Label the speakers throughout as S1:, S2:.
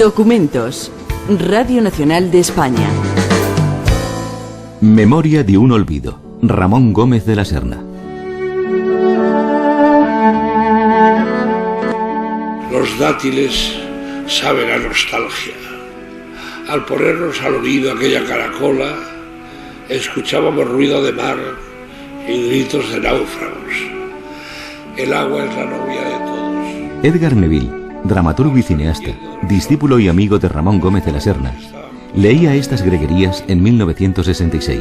S1: Documentos. Radio Nacional de España.
S2: Memoria de un olvido. Ramón Gómez de la Serna.
S3: Los dátiles saben a nostalgia. Al ponernos al oído aquella caracola, escuchábamos ruido de mar y gritos de náufragos. El agua es la novia de todos.
S2: Edgar Neville, dramaturgo y cineasta, discípulo y amigo de Ramón Gómez de la Serna, leía estas greguerías en 1966,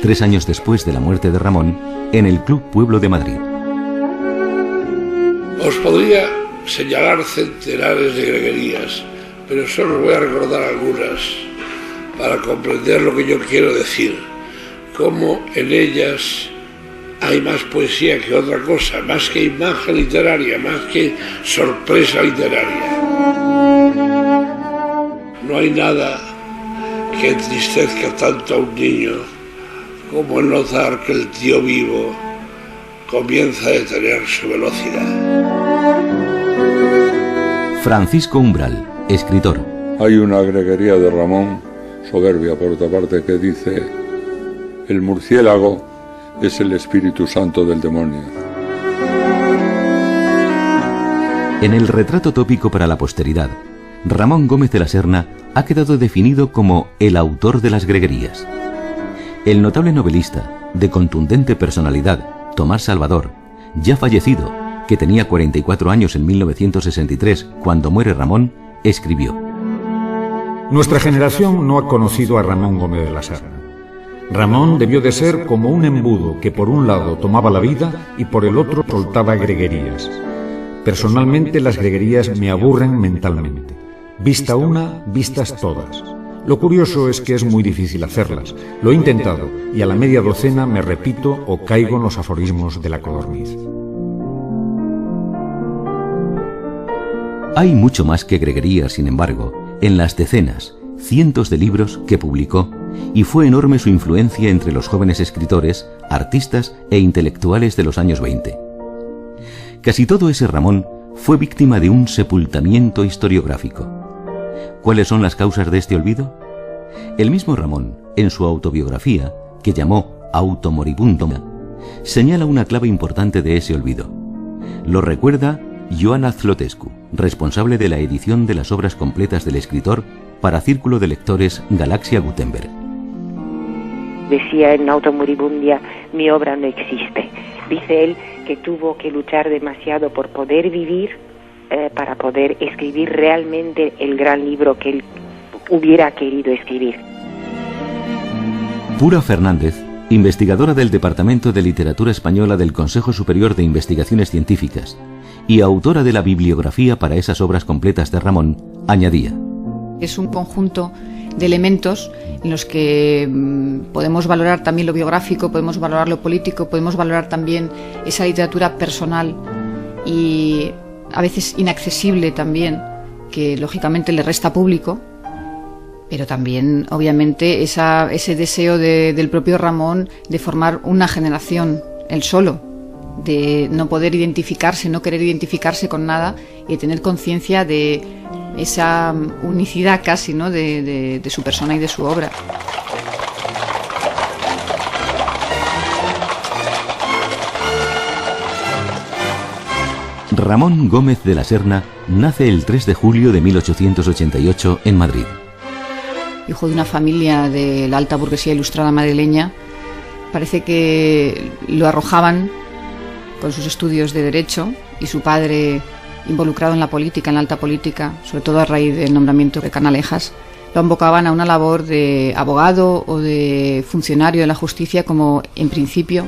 S2: 3 años después de la muerte de Ramón, en el Club Pueblo de Madrid.
S3: Os podría señalar centenares de greguerías, pero solo voy a recordar algunas para comprender lo que yo quiero decir, cómo en ellas hay más poesía que otra cosa, más que imagen literaria, más que sorpresa literaria. No hay nada que entristezca tanto a un niño como el notar que el tío vivo comienza a detener su velocidad.
S2: Francisco Umbral, escritor.
S4: Hay una greguería de Ramón, soberbia por otra parte, que dice: el murciélago es el Espíritu Santo del demonio.
S2: En el retrato tópico para la posteridad, Ramón Gómez de la Serna ha quedado definido como el autor de las greguerías. El notable novelista, de contundente personalidad, Tomás Salvador, ya fallecido, que tenía 44 años en 1963 cuando muere Ramón, escribió:
S5: Nuestra generación no ha conocido a Ramón Gómez de la Serna. Ramón debió de ser como un embudo que por un lado tomaba la vida y por el otro soltaba greguerías. Personalmente las greguerías me aburren mentalmente. Vista una, vistas todas. Lo curioso es que es muy difícil hacerlas. Lo he intentado y a la media docena me repito o caigo en los aforismos de la codorniz.
S2: Hay mucho más que greguerías, sin embargo, en las decenas, cientos de libros que publicó, y fue enorme su influencia entre los jóvenes escritores, artistas e intelectuales de los años 20. Casi todo ese Ramón fue víctima de un sepultamiento historiográfico. ¿Cuáles son las causas de este olvido? El mismo Ramón, en su autobiografía, que llamó Automoribundo, señala una clave importante de ese olvido. Lo recuerda Joana Zlotescu, responsable de la edición de las obras completas del escritor para Círculo de Lectores Galaxia Gutenberg.
S6: Decía en Automoribundia: mi obra no existe. Dice él que tuvo que luchar demasiado por poder vivir, para poder escribir realmente el gran libro que él hubiera querido escribir.
S2: Pura Fernández, investigadora del Departamento de Literatura Española del Consejo Superior de Investigaciones Científicas y autora de la bibliografía para esas obras completas de Ramón, añadía:
S7: es un conjunto de elementos en los que podemos valorar también lo biográfico, podemos valorar lo político, podemos valorar también esa literatura personal y a veces inaccesible también, que lógicamente le resta público, pero también obviamente ese deseo del propio Ramón de formar una generación, él solo, de no poder identificarse, no querer identificarse con nada y de tener conciencia de esa unicidad casi, ¿no?, de su persona y de su obra.
S2: Ramón Gómez de la Serna nace el 3 de julio de 1888 en Madrid.
S7: Hijo de una familia de la alta burguesía ilustrada madrileña, parece que lo arrojaban con sus estudios de Derecho y su padre, involucrado en la política, en la alta política, sobre todo a raíz del nombramiento de Canalejas, lo convocaban a una labor de abogado o de funcionario de la justicia, como en principio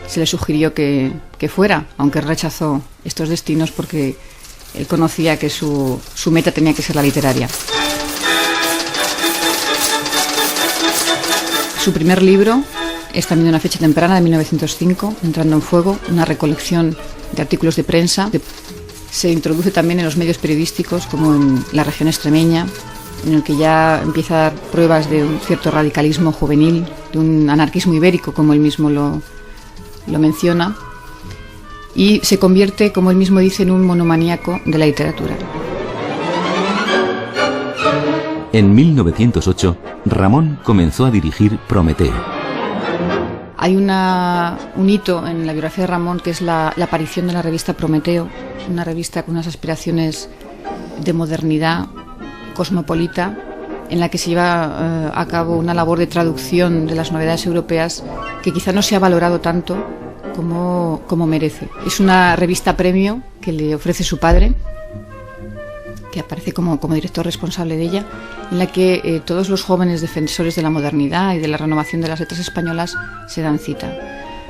S7: se le sugirió que fuera, aunque rechazó estos destinos porque él conocía que su meta tenía que ser la literaria. Su primer libro es también de una fecha temprana, de 1905, Entrando en Fuego, una recolección de artículos de prensa. Se introduce también en los medios periodísticos, como en la región extremeña, en el que ya empieza a dar pruebas de un cierto radicalismo juvenil, de un anarquismo ibérico, como él mismo lo menciona, y se convierte, como él mismo dice, en un monomaníaco de la literatura.
S2: En 1908, Ramón comenzó a dirigir Prometeo.
S7: Hay un hito en la biografía de Ramón, que es la aparición de la revista Prometeo, una revista con unas aspiraciones de modernidad cosmopolita, en la que se lleva a cabo una labor de traducción de las novedades europeas que quizá no se ha valorado tanto como merece. Es una revista premio que le ofrece su padre, que aparece como director responsable de ella, en la que todos los jóvenes defensores de la modernidad y de la renovación de las letras españolas se dan cita.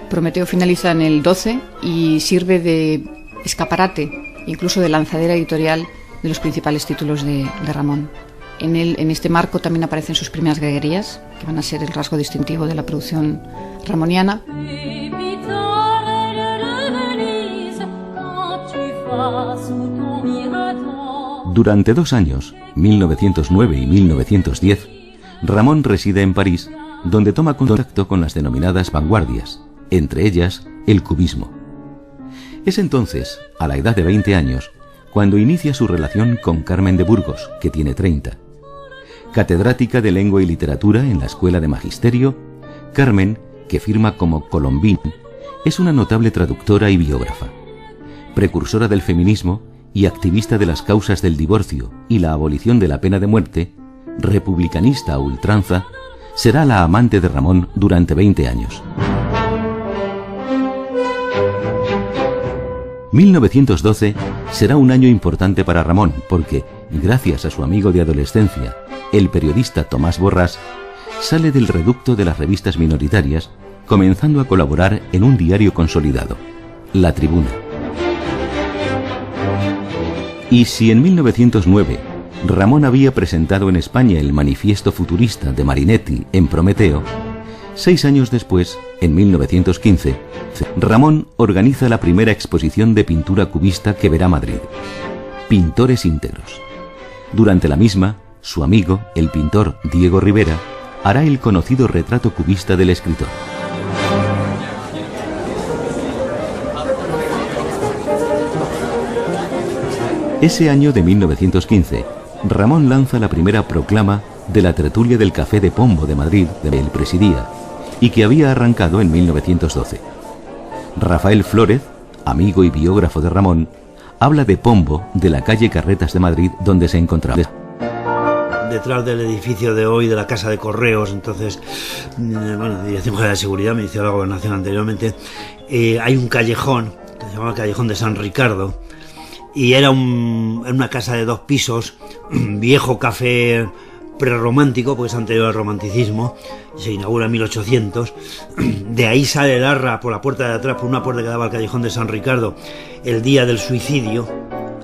S7: Prometeo finaliza en el 12 y sirve de escaparate, incluso de lanzadera editorial de los principales títulos de Ramón. En este marco también aparecen sus primeras greguerías, que van a ser el rasgo distintivo de la producción ramoniana.
S2: Durante 2 años, 1909 y 1910, Ramón reside en París, donde toma contacto con las denominadas vanguardias, entre ellas el cubismo. Es entonces, a la edad de 20 años, cuando inicia su relación con Carmen de Burgos, que tiene 30. Catedrática de Lengua y Literatura en la Escuela de Magisterio, Carmen, que firma como Colombín, es una notable traductora y biógrafa. Precursora del feminismo y activista de las causas del divorcio y la abolición de la pena de muerte, republicanista a ultranza, será la amante de Ramón durante 20 años. 1912 será un año importante para Ramón porque, gracias a su amigo de adolescencia, el periodista Tomás Borrás, sale del reducto de las revistas minoritarias, comenzando a colaborar en un diario consolidado, La Tribuna. Y si en 1909 Ramón había presentado en España el Manifiesto Futurista de Marinetti en Prometeo, 6 años después, en 1915, Ramón organiza la primera exposición de pintura cubista que verá Madrid, Pintores íntegros. Durante la misma, su amigo, el pintor Diego Rivera, hará el conocido retrato cubista del escritor. Ese año de 1915, Ramón lanza la primera proclama de la tertulia del Café de Pombo de Madrid, que él presidía, y que había arrancado en 1912. Rafael Flórez, amigo y biógrafo de Ramón, habla de Pombo, de la calle Carretas de Madrid, donde se encontraba.
S8: Detrás del edificio de hoy de la Casa de Correos, entonces, Dirección General de Seguridad, me decía la Gobernación anteriormente, hay un callejón que se llama Callejón de San Ricardo, y era una casa de 2 pisos, un viejo café prerromántico, porque es anterior al romanticismo, se inaugura en 1800, de ahí sale Larra por la puerta de atrás, por una puerta que daba al Callejón de San Ricardo, el día del suicidio,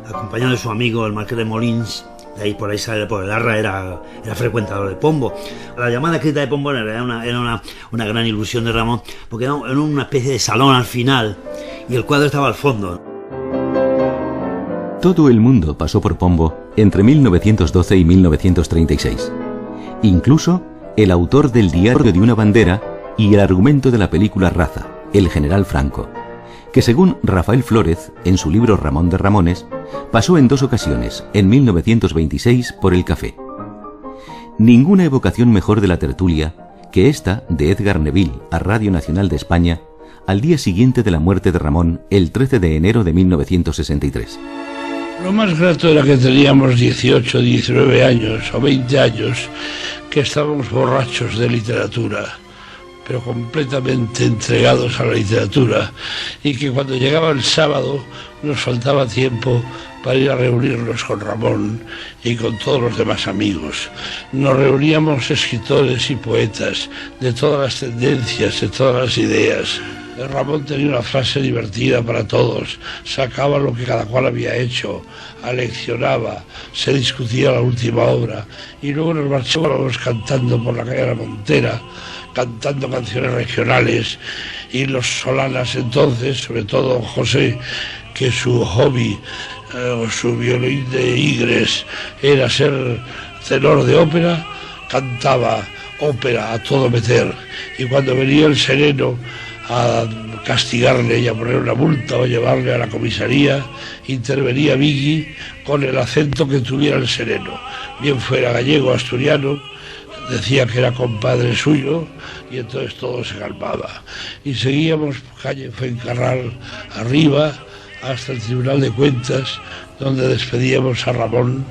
S8: acompañado de su amigo el Marqués de Molins. De ahí por ahí sale, porque Larra era frecuentador de Pombo. La llamada escrita de Pombo era una gran ilusión de Ramón, porque era una especie de salón al final y el cuadro estaba al fondo.
S2: Todo el mundo pasó por Pombo entre 1912 y 1936. Incluso el autor del Diario de una bandera y el argumento de la película Raza, el general Franco, que según Rafael Flórez, en su libro Ramón de Ramones, pasó en 2 ocasiones, en 1926 por el café. Ninguna evocación mejor de la tertulia que esta de Edgar Neville a Radio Nacional de España al día siguiente de la muerte de Ramón, el 13 de enero de 1963.
S3: Lo más grato era que teníamos 18, 19 años o 20 años, que estábamos borrachos de literatura, pero completamente entregados a la literatura, y que cuando llegaba el sábado nos faltaba tiempo para ir a reunirnos con Ramón y con todos los demás amigos. Nos reuníamos escritores y poetas de todas las tendencias, de todas las ideas. Ramón tenía una frase divertida para todos, sacaba lo que cada cual había hecho, aleccionaba, se discutía la última obra, y luego nos marchábamos cantando por la calle de la Montera, cantando canciones regionales, y los solanas entonces, sobre todo José, que su hobby o su violín de Igres era ser tenor de ópera, cantaba ópera a todo meter, y cuando venía el sereno a castigarle y a poner una multa o llevarle a la comisaría, intervenía Vigui con el acento que tuviera el sereno, bien fuera gallego o asturiano, decía que era compadre suyo y entonces todo se calmaba. Y seguíamos calle Fuencarral arriba hasta el Tribunal de Cuentas, donde despedíamos a Ramón,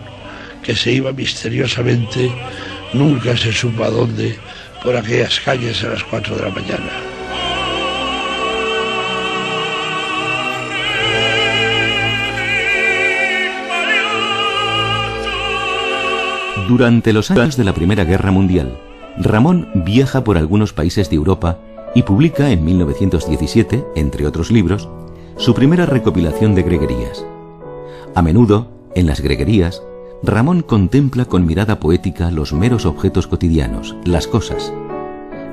S3: que se iba misteriosamente, nunca se supo a dónde, por aquellas calles a las 4 de la mañana.
S2: Durante los años de la Primera Guerra Mundial, Ramón viaja por algunos países de Europa y publica en 1917, entre otros libros, su primera recopilación de greguerías. A menudo, en las greguerías, Ramón contempla con mirada poética los meros objetos cotidianos, las cosas.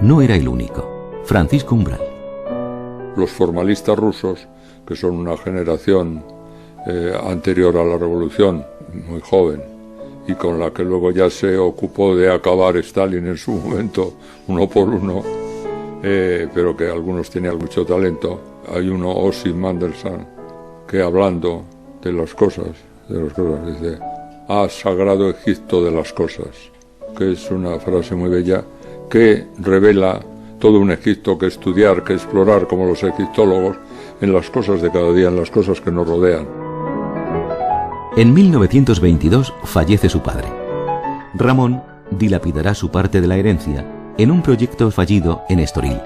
S2: No era el único. Francisco Umbral.
S4: Los formalistas rusos, que son una generación anterior a la Revolución, muy joven, y con la que luego ya se ocupó de acabar Stalin en su momento, uno por uno, pero que algunos tenían mucho talento. Hay uno, Osip Mandelstam, que hablando de las cosas, dice: «Ah, sagrado Egipto de las cosas», que es una frase muy bella que revela todo un Egipto que estudiar, que explorar como los egiptólogos en las cosas de cada día, en las cosas que nos rodean.
S2: En 1922 fallece su padre. Ramón dilapidará su parte de la herencia en un proyecto fallido en Estoril.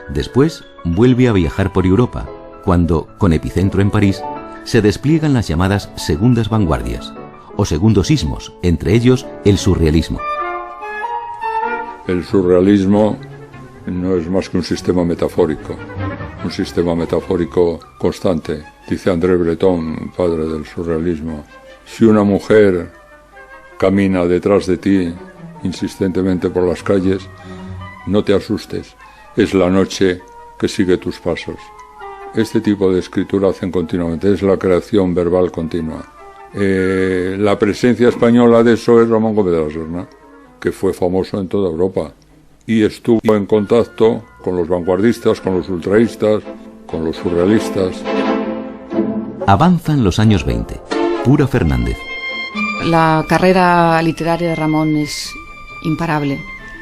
S2: Después vuelve a viajar por Europa, cuando, con epicentro en París, se despliegan las llamadas segundas vanguardias, o segundos ismos, entre ellos el surrealismo.
S4: El surrealismo no es más que un sistema metafórico constante. Dice André Breton, padre del surrealismo: si una mujer camina detrás de ti insistentemente por las calles, no te asustes, es la noche que sigue tus pasos. Este tipo de escritura hacen continuamente, es la creación verbal continua. La presencia española de eso es Ramón Gómez de la Serna, que fue famoso en toda Europa y estuvo en contacto con los vanguardistas, con los ultraístas, con los surrealistas.
S2: Avanzan los años 20. Pura Fernández.
S7: La carrera literaria de Ramón es imparable,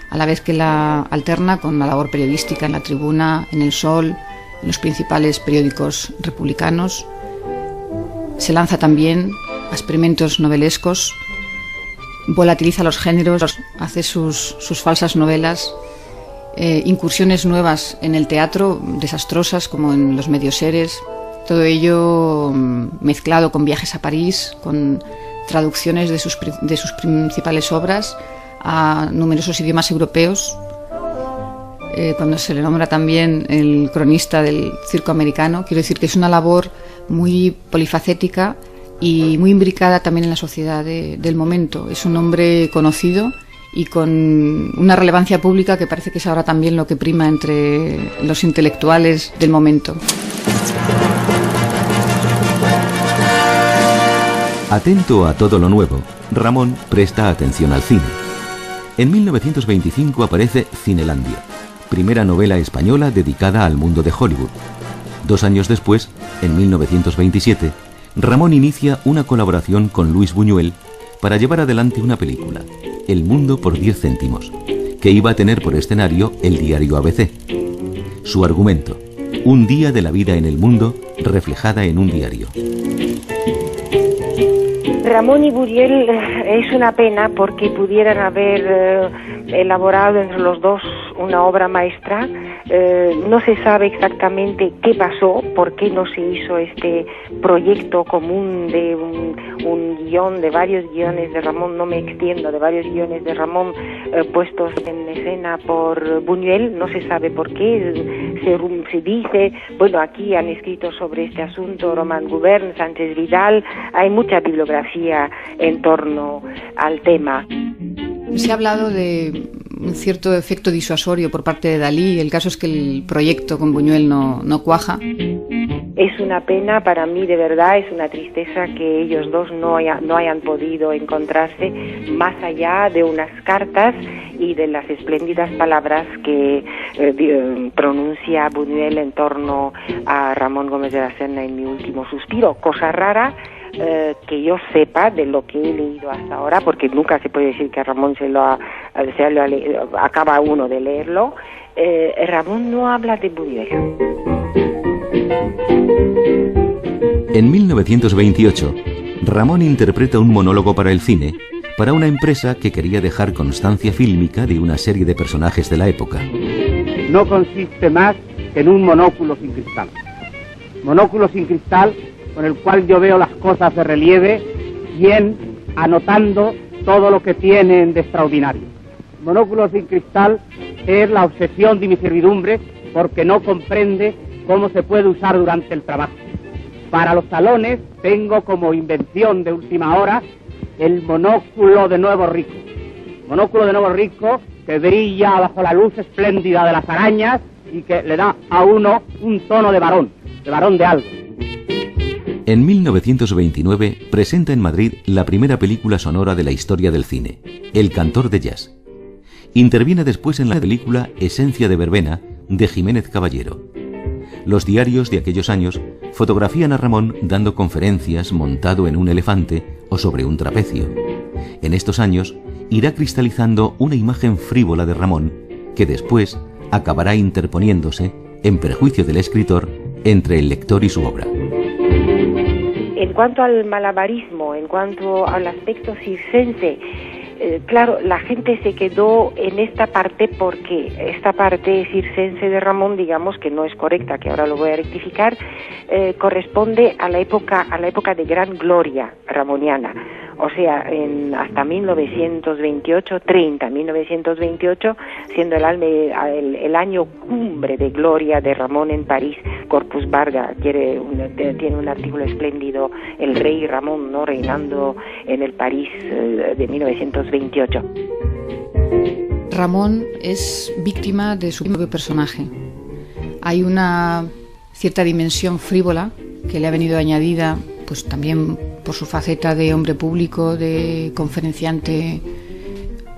S7: a la vez que la alterna con la labor periodística en La Tribuna, en El Sol, en los principales periódicos republicanos. Se lanza también a experimentos novelescos, volatiliza los géneros, hace sus falsas novelas, incursiones nuevas en el teatro, desastrosas como en Los Medioseres, todo ello mezclado con viajes a París, con traducciones de sus principales obras a numerosos idiomas europeos. Cuando se le nombra también el cronista del circo americano, quiero decir que es una labor muy polifacética y muy imbricada también en la sociedad del momento. Es un hombre conocido y con una relevancia pública que parece que es ahora también lo que prima entre los intelectuales del momento.
S2: Atento a todo lo nuevo, Ramón presta atención al cine. En 1925 aparece Cinelandia, primera novela española dedicada al mundo de Hollywood. 2 años después, en 1927, Ramón inicia una colaboración con Luis Buñuel para llevar adelante una película, El mundo por 10 céntimos, que iba a tener por escenario el diario ABC. Su argumento: un día de la vida en el mundo reflejada en un diario.
S6: Ramón y Buñuel es una pena porque pudieran haber elaborado entre los dos una obra maestra. No se sabe exactamente qué pasó, por qué no se hizo este proyecto común de un guión, de varios guiones de Ramón, no me extiendo, de varios guiones de Ramón puestos en escena por Buñuel. No se sabe por qué. Se dice, bueno, aquí han escrito sobre este asunto Román Gubern, Sánchez Vidal, hay mucha bibliografía en torno al tema.
S7: Se ha hablado de un cierto efecto disuasorio por parte de Dalí. El caso es que el proyecto con Buñuel no cuaja.
S6: Es una pena para mí, de verdad, es una tristeza que ellos dos no hayan podido encontrarse más allá de unas cartas y de las espléndidas palabras que pronuncia Buñuel en torno a Ramón Gómez de la Serna en Mi último suspiro, cosa rara que yo sepa de lo que he leído hasta ahora, porque nunca se puede decir que Ramón acaba uno de leerlo. Ramón no habla de Buñuel.
S2: En 1928, Ramón interpreta un monólogo para el cine, para una empresa que quería dejar constancia fílmica de una serie de personajes de la época.
S9: No consiste más que en un monóculo sin cristal. Monóculo sin cristal con el cual yo veo las cosas de relieve y anotando todo lo que tienen de extraordinario. Monóculo sin cristal es la obsesión de mi servidumbre porque no comprende cómo se puede usar durante el trabajo. Para los salones tengo como invención de última hora el monóculo de Nuevo Rico. Monóculo de Nuevo Rico que brilla bajo la luz espléndida de las arañas y que le da a uno un tono de varón de algo.
S2: En 1929 presenta en Madrid la primera película sonora de la historia del cine, El cantor de jazz. Interviene después en la película Esencia de verbena, de Jiménez Caballero. Los diarios de aquellos años fotografían a Ramón dando conferencias montado en un elefante o sobre un trapecio. En estos años irá cristalizando una imagen frívola de Ramón que después acabará interponiéndose, en perjuicio del escritor, entre el lector y su obra.
S6: En cuanto al malabarismo, en cuanto al aspecto circense, claro, la gente se quedó en esta parte porque esta parte circense de Ramón, digamos que no es correcta, que ahora lo voy a rectificar, corresponde a la época de gran gloria ramoniana. O sea, hasta 1928, 1928, siendo el año cumbre de gloria de Ramón en París. Corpus Varga tiene un artículo espléndido, el rey Ramón, ¿no?, reinando en el París de 1928.
S7: Ramón es víctima de su propio personaje. Hay una cierta dimensión frívola que le ha venido añadida, pues también por su faceta de hombre público, de conferenciante,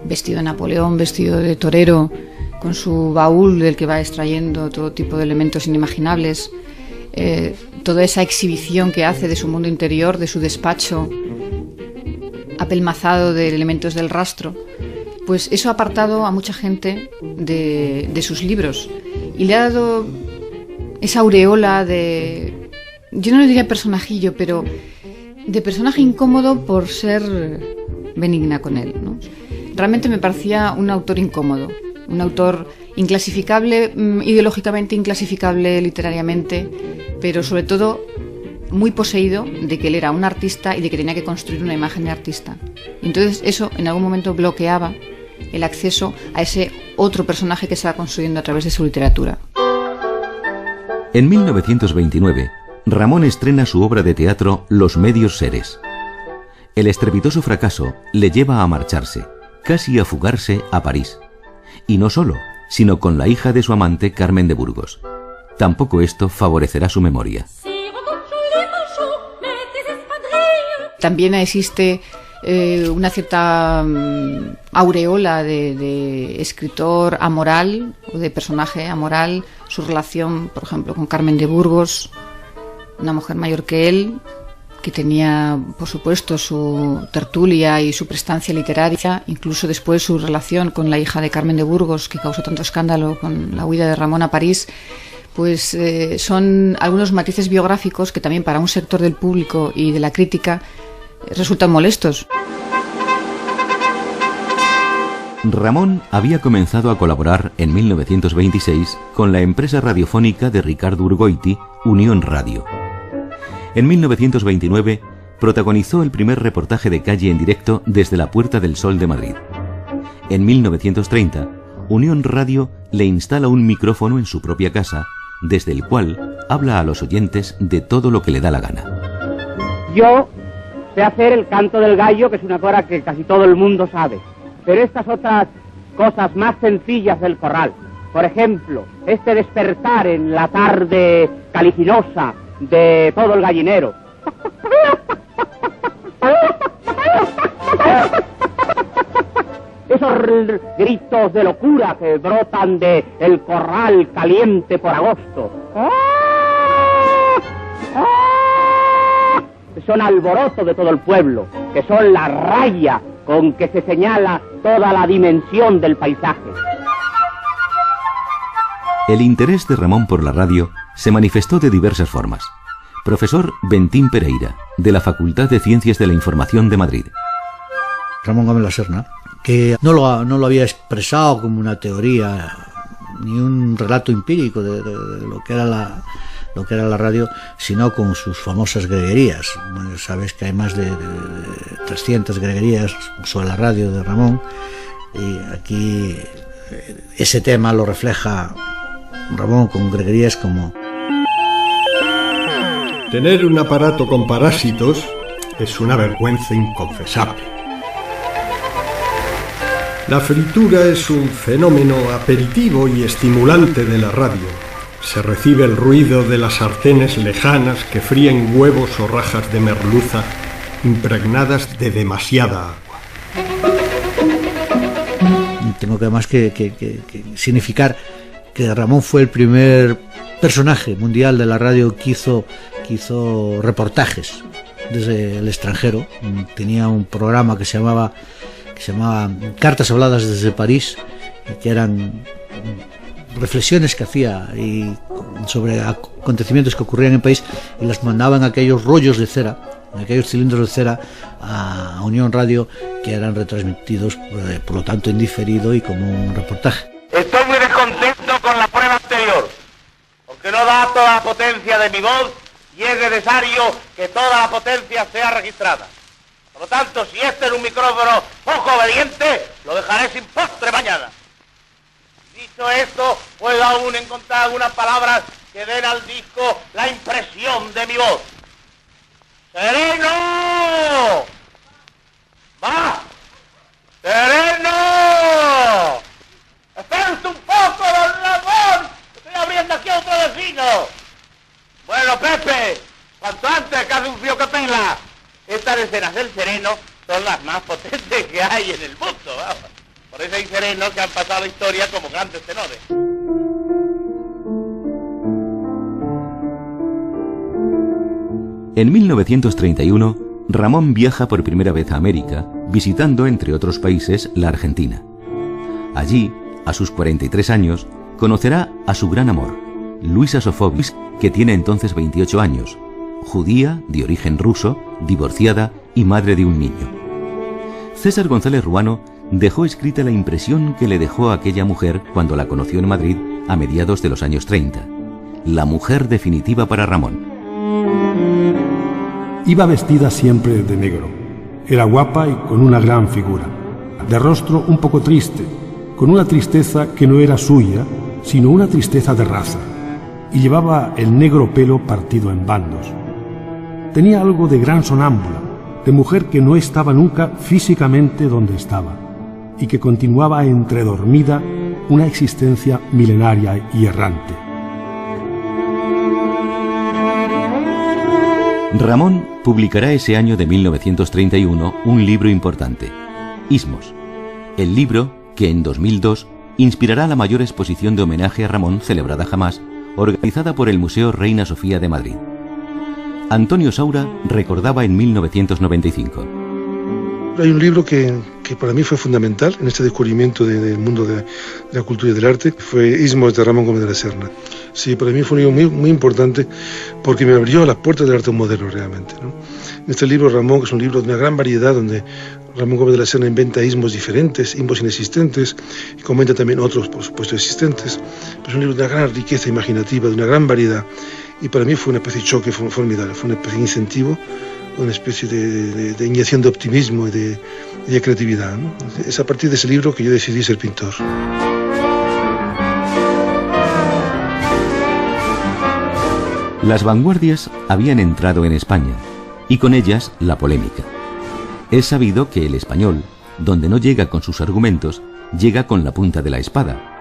S7: vestido de Napoleón, vestido de torero, con su baúl del que va extrayendo todo tipo de elementos inimaginables, toda esa exhibición que hace de su mundo interior, de su despacho apelmazado de elementos del rastro, pues eso ha apartado a mucha gente de sus libros y le ha dado esa aureola de, yo no le diría personajillo, pero de personaje incómodo por ser benigna con él, ¿no? Realmente me parecía un autor incómodo, un autor inclasificable, ideológicamente inclasificable literariamente, pero sobre todo muy poseído de que él era un artista y de que tenía que construir una imagen de artista. Entonces eso en algún momento bloqueaba el acceso a ese otro personaje que estaba construyendo a través de su literatura.
S2: En 1929, Ramón estrena su obra de teatro Los medios seres. El estrepitoso fracaso le lleva a marcharse, casi a fugarse a París. Y no solo, sino con la hija de su amante Carmen de Burgos. Tampoco esto favorecerá su memoria.
S7: También existe una cierta aureola de escritor amoral o de personaje amoral, su relación, por ejemplo, con Carmen de Burgos, una mujer mayor que él, que tenía, por supuesto, su tertulia y su prestancia literaria, incluso después su relación con la hija de Carmen de Burgos, que causó tanto escándalo con la huida de Ramón a París, pues son algunos matices biográficos que también para un sector del público y de la crítica resultan molestos.
S2: Ramón había comenzado a colaborar en 1926 con la empresa radiofónica de Ricardo Urgoiti, Unión Radio. En 1929 protagonizó el primer reportaje de calle en directo desde la Puerta del Sol de Madrid. En 1930, Unión Radio le instala un micrófono en su propia casa, desde el cual habla a los oyentes de todo lo que le da la gana.
S9: Yo sé hacer el canto del gallo, que es una cosa que casi todo el mundo sabe, pero estas otras cosas más sencillas del corral, por ejemplo, este despertar en la tarde caliginosa de todo el gallinero, esos gritos de locura que brotan de el corral caliente por agosto. Que son alboroto de todo el pueblo, que son la raya con que se señala toda la dimensión del paisaje.
S2: El interés de Ramón por la radio se manifestó de diversas formas. Profesor Bentín Pereira, de la Facultad de Ciencias de la Información de Madrid.
S8: Ramón Gómez La Serna, que no lo había expresado como una teoría ni un relato empírico de lo que era la radio, sino con sus famosas greguerías. Bueno, sabes que hay más de 300 greguerías sobre la radio de Ramón, y aquí ese tema lo refleja Ramón con greguerías como:
S10: tener un aparato con parásitos es una vergüenza inconfesable. La fritura es un fenómeno aperitivo y estimulante de la radio. Se recibe el ruido de las sartenes lejanas que fríen huevos o rajas de merluza impregnadas de demasiada agua.
S8: Tengo que además que significar que Ramón fue el primer personaje mundial de la radio que hizo reportajes desde el extranjero. Tenía un programa que se llamaba Cartas habladas desde París, que eran reflexiones que hacía sobre acontecimientos que ocurrían en el país, y las mandaba en aquellos rollos de cera, en aquellos cilindros de cera, a Unión Radio, que eran retransmitidos por lo tanto en diferido y como un reportaje.
S11: Estoy muy descontento con la prueba anterior, porque no da toda la potencia de mi voz y es necesario que toda la potencia sea registrada. Por lo tanto, si este es un micrófono poco obediente, lo dejaré sin postre mañana. Dicho esto, puedo aún encontrar algunas palabras que den al disco la impresión de mi voz. ¡Sereno! ¡Va! ¡Sereno! ¡Espera usted un poco, don Ramón! ¡Estoy abriendo aquí a otro vecino! Bueno, Pepe, cuanto antes, que hace un frío que pela. Estas escenas del sereno son las más potentes que hay en el mundo, vamos. Por eso hay serenos que han pasado la historia como grandes tenores.
S2: En 1931, Ramón viaja por primera vez a América, visitando, entre otros países, la Argentina. Allí, a sus 43 años, conocerá a su gran amor, Luisa Sofovich, que tiene entonces 28 años, judía, de origen ruso, divorciada y madre de un niño. César González Ruano dejó escrita la impresión que le dejó a aquella mujer cuando la conoció en Madrid a mediados de los años 30. La mujer definitiva para Ramón.
S10: Iba vestida siempre de negro. Era guapa y con una gran figura. De rostro un poco triste, con una tristeza que no era suya, sino una tristeza de raza. Y llevaba el negro pelo partido en bandos. Tenía algo de gran sonámbula, de mujer que no estaba nunca físicamente donde estaba, y que continuaba entredormida una existencia milenaria y errante.
S2: Ramón publicará ese año de 1931 un libro importante, Ismos. El libro, que en 2002 inspirará la mayor exposición de homenaje a Ramón celebrada jamás, organizada por el Museo Reina Sofía de Madrid. Antonio Saura recordaba en 1995.
S12: Hay un libro que para mí fue fundamental en este descubrimiento del mundo de la cultura y del arte, fue Ismos de Ramón Gómez de la Serna. Sí, para mí fue un libro muy importante porque me abrió las puertas del arte moderno realmente, ¿no? En este libro Ramón, que es un libro de una gran variedad, donde Ramón Gómez de la Serna inventa ismos diferentes, ismos inexistentes, y comenta también otros, por supuesto, existentes. Es un libro de una gran riqueza imaginativa, de una gran variedad, y para mí fue una especie de choque formidable, fue una especie de incentivo, una especie de inyección de optimismo y de creatividad, ¿no? Es a partir de ese libro que yo decidí ser pintor.
S2: Las vanguardias habían entrado en España, y con ellas la polémica. Es sabido que el español, donde no llega con sus argumentos, llega con la punta de la espada.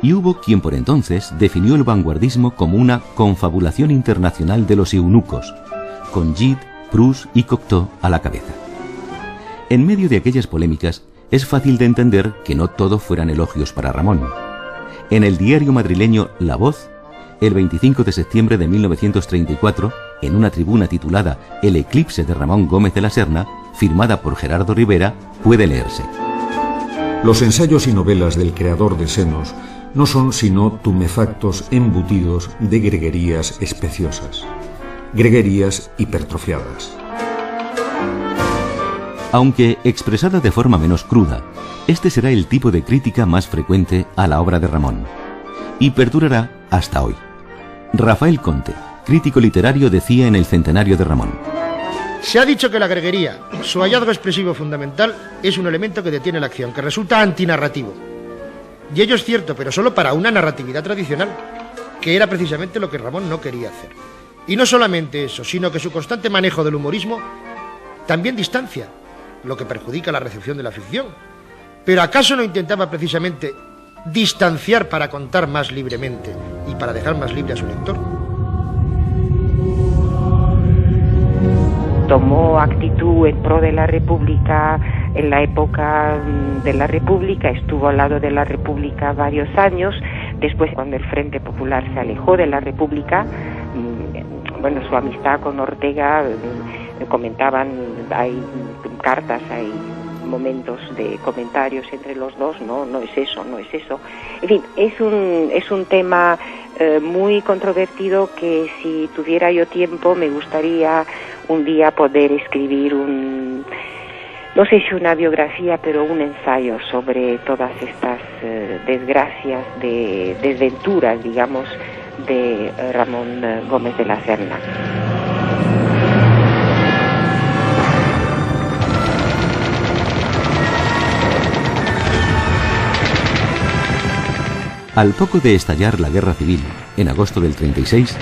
S2: Y hubo quien por entonces definió el vanguardismo como una confabulación internacional de los eunucos, con Gide, Proust y Cocteau a la cabeza. En medio de aquellas polémicas, es fácil de entender que no todo fueran elogios para Ramón. En el diario madrileño La Voz, el 25 de septiembre de 1934, en una tribuna titulada El eclipse de Ramón Gómez de la Serna, firmada por Gerardo Rivera, puede leerse:
S5: los ensayos y novelas del creador de senos no son sino tumefactos embutidos de greguerías especiosas, greguerías hipertrofiadas.
S2: Aunque expresada de forma menos cruda, este será el tipo de crítica más frecuente a la obra de Ramón, y perdurará hasta hoy. Rafael Conte, crítico literario, decía en el centenario de Ramón:
S13: se ha dicho que la greguería, su hallazgo expresivo fundamental, es un elemento que detiene la acción, que resulta antinarrativo. Y ello es cierto, pero solo para una narratividad tradicional, que era precisamente lo que Ramón no quería hacer. Y no solamente eso, sino que su constante manejo del humorismo también distancia, lo que perjudica la recepción de la ficción. Pero ¿acaso no intentaba precisamente distanciar para contar más libremente y para dejar más libre a su lector?
S6: Tomó actitud en pro de la República en la época de la República, estuvo al lado de la República varios años. Después, cuando el Frente Popular se alejó de la República, bueno, su amistad con Ortega, comentaban, hay cartas, hay momentos de comentarios entre los dos, no es eso. En fin, es un tema muy controvertido que, si tuviera yo tiempo, me gustaría un día poder escribir no sé si una biografía, pero un ensayo sobre todas estas desgracias, desventuras, digamos, de Ramón Gómez de la Serna.
S2: Al poco de estallar la Guerra Civil, en agosto del 36,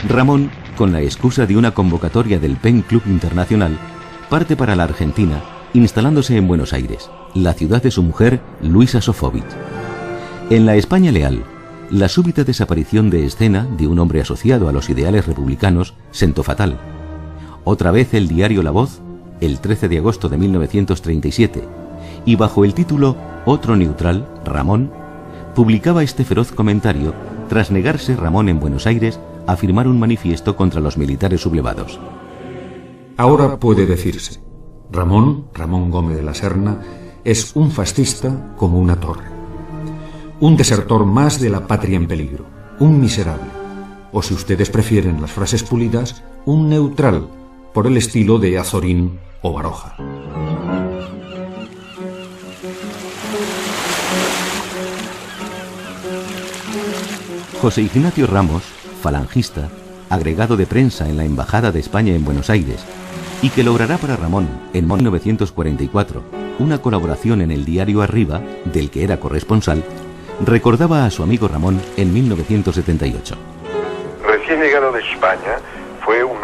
S2: Ramón, con la excusa de una convocatoria del Pen Club Internacional, parte para la Argentina, instalándose en Buenos Aires, la ciudad de su mujer, Luisa Sofovich. En la España leal, la súbita desaparición de escena de un hombre asociado a los ideales republicanos sentó fatal. Otra vez el diario La Voz, el 13 de agosto de 1937, y bajo el título Otro neutral, Ramón, publicaba este feroz comentario tras negarse Ramón en Buenos Aires a firmar un manifiesto contra los militares sublevados.
S5: Ahora puede decirse: Ramón Gómez de la Serna, es un fascista como una torre, un desertor más de la patria en peligro, un miserable, o si ustedes prefieren las frases pulidas, un neutral, por el estilo de Azorín o Baroja.
S2: José Ignacio Ramos, falangista, agregado de prensa en la Embajada de España en Buenos Aires, y que logrará para Ramón, en 1944, una colaboración en el diario Arriba, del que era corresponsal, recordaba a su amigo Ramón en 1978.
S14: Recién llegado de España, fue un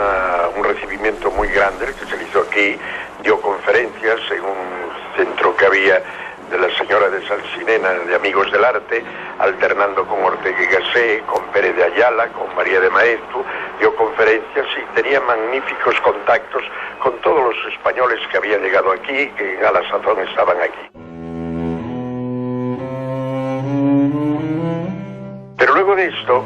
S14: recibimiento muy grande el que se hizo aquí. Dio conferencias en un centro que había de la señora de Salsinena, de Amigos del Arte, alternando con Ortega y Gasset, con Pérez de Ayala, con María de Maeztu. Dio conferencias y tenía magníficos contactos con todos los españoles que habían llegado aquí, que a la sazón estaban aquí. Pero luego de esto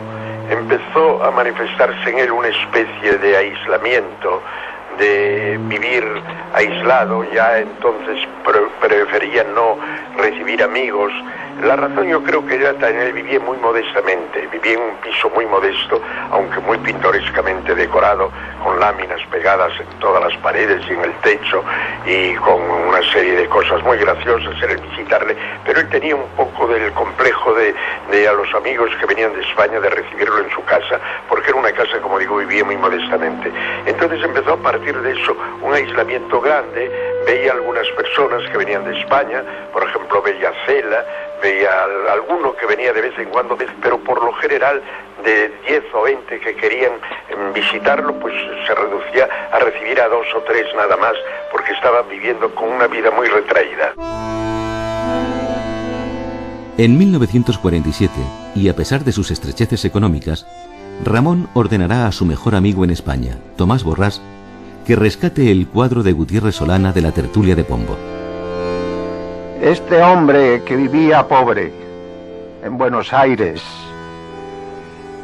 S14: empezó a manifestarse en él una especie de aislamiento, de vivir aislado. Ya entonces prefería no recibir amigos. La razón, yo creo que ya él vivía muy modestamente, vivía en un piso muy modesto, aunque muy pintorescamente decorado, con láminas pegadas en todas las paredes y en el techo, y con una serie de cosas muy graciosas en el visitarle, pero él tenía un poco del complejo de a los amigos que venían de España de recibirlo en su casa, porque era una casa, como digo, vivía muy modestamente. Entonces empezó a partir de eso un aislamiento grande. Veía algunas personas que venían de España, por ejemplo veía Cela, veía alguno que venía de vez en cuando, pero por lo general de 10 o 20 que querían visitarlo, pues se reducía a recibir a 2 o 3 nada más, porque estaba viviendo con una vida muy retraída.
S2: En 1947, y a pesar de sus estrecheces económicas, Ramón ordenará a su mejor amigo en España, Tomás Borrás, que rescate el cuadro de Gutiérrez Solana de la Tertulia de Pombo.
S14: Este hombre que vivía pobre en Buenos Aires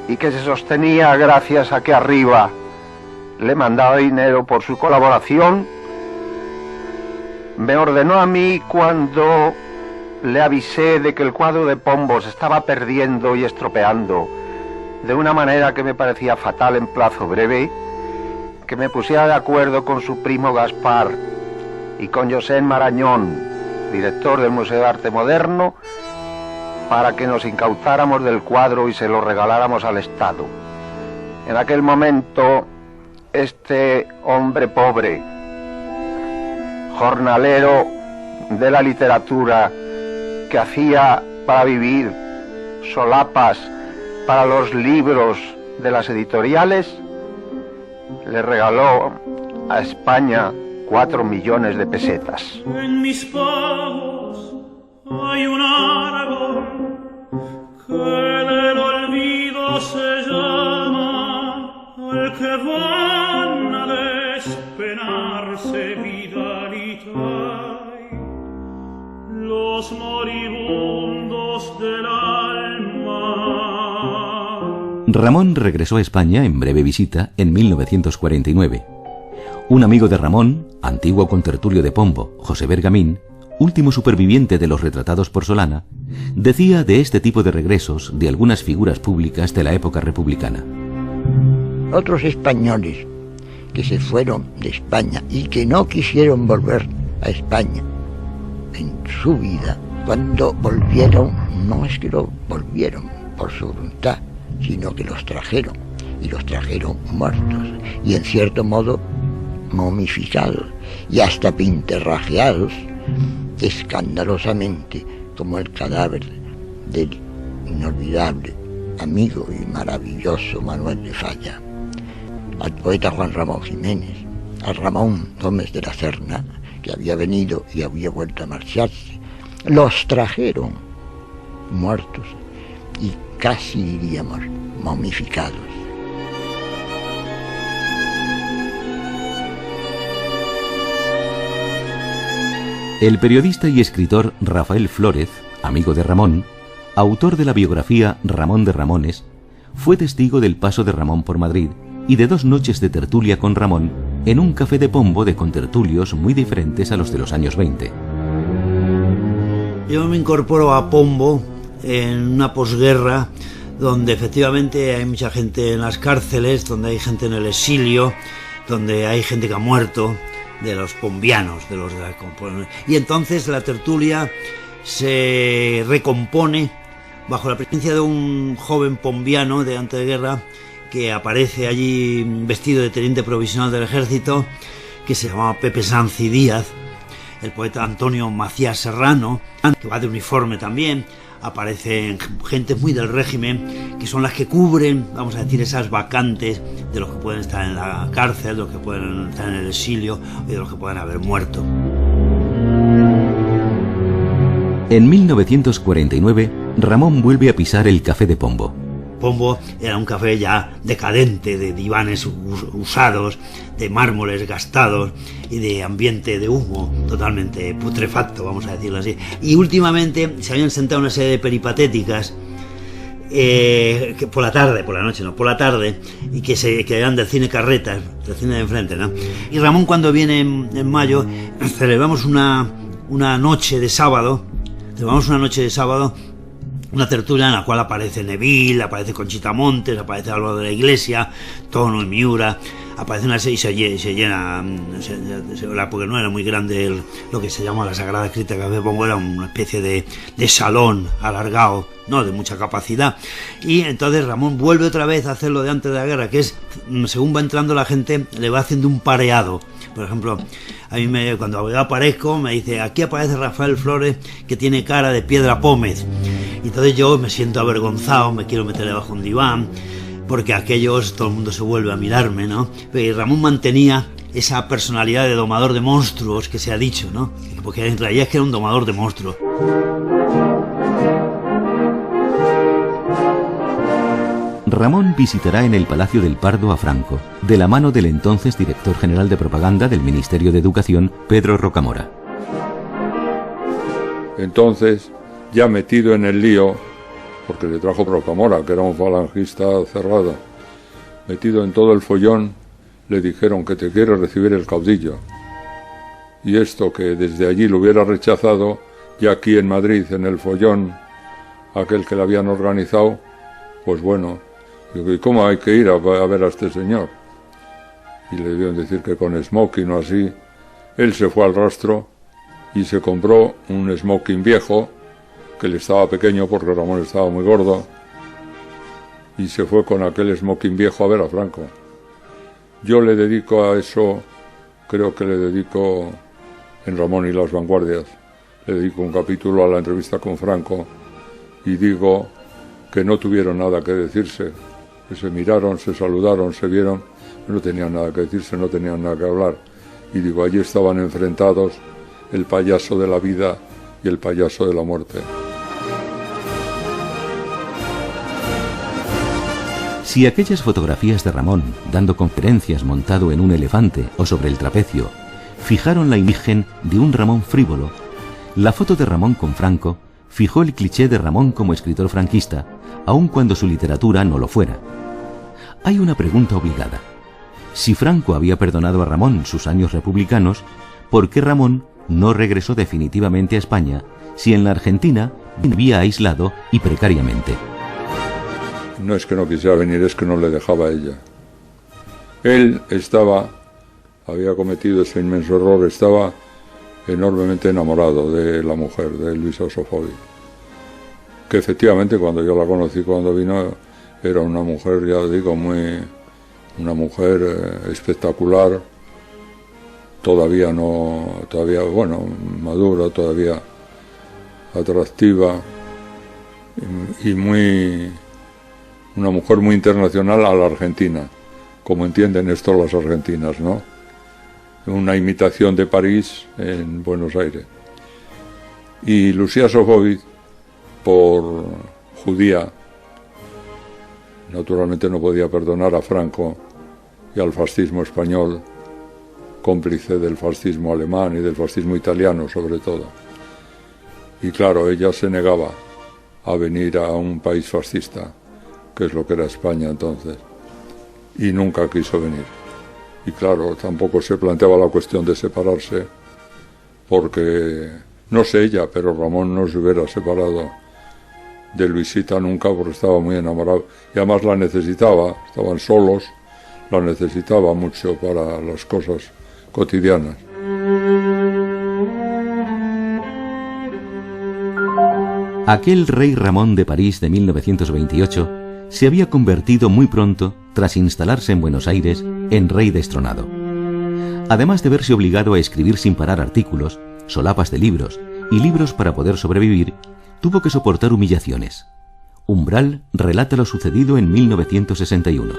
S14: y que se sostenía gracias a que arriba le mandaba dinero por su colaboración, me ordenó a mí cuando le avisé de que el cuadro de Pombo se estaba perdiendo y estropeando de una manera que me parecía fatal en plazo breve, que me pusiera de acuerdo con su primo Gaspar y con José Marañón, director del Museo de Arte Moderno, para que nos incautáramos del cuadro y se lo regaláramos al Estado. En aquel momento, este hombre pobre, jornalero de la literatura, que hacía para vivir solapas para los libros de las editoriales, le regaló a España 4 millones de pesetas.
S15: En mis pagos hay un árbol que del olvido se llama, al que van a despenarse vidalitai los moribundos del alma.
S2: Ramón regresó a España en breve visita en 1949. Un amigo de Ramón, antiguo contertulio de Pombo, José Bergamín, último superviviente de los retratados por Solana, decía de este tipo de regresos de algunas figuras públicas de la época republicana.
S16: Otros españoles que se fueron de España y que no quisieron volver a España en su vida, cuando volvieron, no es que lo volvieron por su voluntad, sino que los trajeron, y los trajeron muertos, y en cierto modo momificados, y hasta pintarrajeados escandalosamente, como el cadáver del inolvidable amigo y maravilloso Manuel de Falla, al poeta Juan Ramón Jiménez, a Ramón Gómez de la Serna, que había venido y había vuelto a marcharse. Los trajeron muertos y casi diríamos momificados.
S2: El periodista y escritor Rafael Flórez, amigo de Ramón, autor de la biografía Ramón de Ramones, fue testigo del paso de Ramón por Madrid y de 2 noches de tertulia con Ramón en un café de Pombo de contertulios muy diferentes a los de los años 20.
S8: Yo me incorporo a Pombo en una posguerra donde efectivamente hay mucha gente en las cárceles, donde hay gente en el exilio, donde hay gente que ha muerto, de los pombianos, de la... Y entonces la tertulia se recompone bajo la presencia de un joven pombiano de anteguerra que aparece allí vestido de teniente provisional del ejército, que se llamaba Pepe Sanz y Díaz, el poeta Antonio Macías Serrano, que va de uniforme también. Aparecen gente muy del régimen, que son las que cubren, vamos a decir, esas vacantes de los que pueden estar en la cárcel, de los que pueden estar en el exilio y de los que pueden haber muerto.
S2: En 1949, Ramón vuelve a pisar el café de Pombo.
S8: Pombo era un café ya decadente, de divanes usados, de mármoles gastados y de ambiente de humo totalmente putrefacto, vamos a decirlo así. Y últimamente se habían sentado una serie de peripatéticas que por la tarde, por la noche no, por la tarde, y que eran del cine Carretas, del cine de enfrente, ¿no? Y Ramón, cuando viene en mayo, celebramos una noche de sábado, una tertulia en la cual aparece Neville, aparece Conchita Montes, aparece Álvaro de la Iglesia, Tono y Miura, aparece una serie y se llena, porque no era muy grande lo que se llama la Sagrada Escrita Café Pombo, era una especie de salón alargado, no de mucha capacidad. Y entonces Ramón vuelve otra vez a hacer lo de antes de la guerra, que es, según va entrando la gente, le va haciendo un pareado. Por ejemplo, a mí cuando yo aparezco me dice: aquí aparece Rafael Flórez, que tiene cara de Piedra Pómez. Y entonces yo me siento avergonzado, me quiero meter debajo de un diván, porque aquellos, todo el mundo se vuelve a mirarme, ¿no? Y Ramón mantenía esa personalidad de domador de monstruos que se ha dicho, ¿no? Porque en realidad es que era un domador de monstruos.
S2: Ramón visitará en el Palacio del Pardo a Franco, de la mano del entonces director general de propaganda del Ministerio de Educación, Pedro Rocamora.
S4: Entonces, ya metido en el lío, porque le trajo Rocamora, que era un falangista cerrado, metido en todo el follón, le dijeron que te quiere recibir el caudillo. Y esto, que desde allí lo hubiera rechazado, ya aquí en Madrid, en el follón, aquel que le habían organizado, pues bueno, digo, ¿y cómo hay que ir a ver a este señor? Y le debieron decir que con smoking o así. Él se fue al rastro y se compró un smoking viejo, que le estaba pequeño porque Ramón estaba muy gordo, y se fue con aquel smoking viejo a ver a Franco. Yo le dedico a eso, creo que le dedico en Ramón y las vanguardias, le dedico un capítulo a la entrevista con Franco y digo que no tuvieron nada que decirse, que se miraron, se saludaron, se vieron, no tenían nada que decirse, no tenían nada que hablar. Y digo, allí estaban enfrentados el payaso de la vida y el payaso de la muerte.
S2: Si aquellas fotografías de Ramón, dando conferencias montado en un elefante o sobre el trapecio, fijaron la imagen de un Ramón frívolo, la foto de Ramón con Franco fijó el cliché de Ramón como escritor franquista, aun cuando su literatura no lo fuera. Hay una pregunta obligada. Si Franco había perdonado a Ramón sus años republicanos, ¿por qué Ramón no regresó definitivamente a España si en la Argentina vivía aislado y precariamente?
S4: No es que no quisiera venir, es que no le dejaba a ella. Él había cometido ese inmenso error, estaba enormemente enamorado de la mujer, de Luisa Sofovich, que efectivamente cuando yo la conocí, cuando vino, era una mujer, ya digo, una mujer espectacular, todavía madura, todavía atractiva y una mujer muy internacional a la Argentina, como entienden esto las argentinas, ¿no? Una imitación de París en Buenos Aires. Y Lucía Sofovich, por judía, naturalmente no podía perdonar a Franco y al fascismo español, cómplice del fascismo alemán y del fascismo italiano sobre todo. Y claro, ella se negaba a venir a un país fascista, que es lo que era España entonces, y nunca quiso venir. Y claro, tampoco se planteaba la cuestión de separarse, porque, no sé ella, pero Ramón no se hubiera separado de Luisita nunca porque estaba muy enamorado. Y además la necesitaba, estaban solos, la necesitaba mucho para las cosas cotidianas.
S2: Aquel rey Ramón de París de 1928 se había convertido muy pronto, tras instalarse en Buenos Aires, en rey destronado. Además de verse obligado a escribir sin parar artículos, solapas de libros y libros para poder sobrevivir, tuvo que soportar humillaciones. Umbral relata lo sucedido en 1961.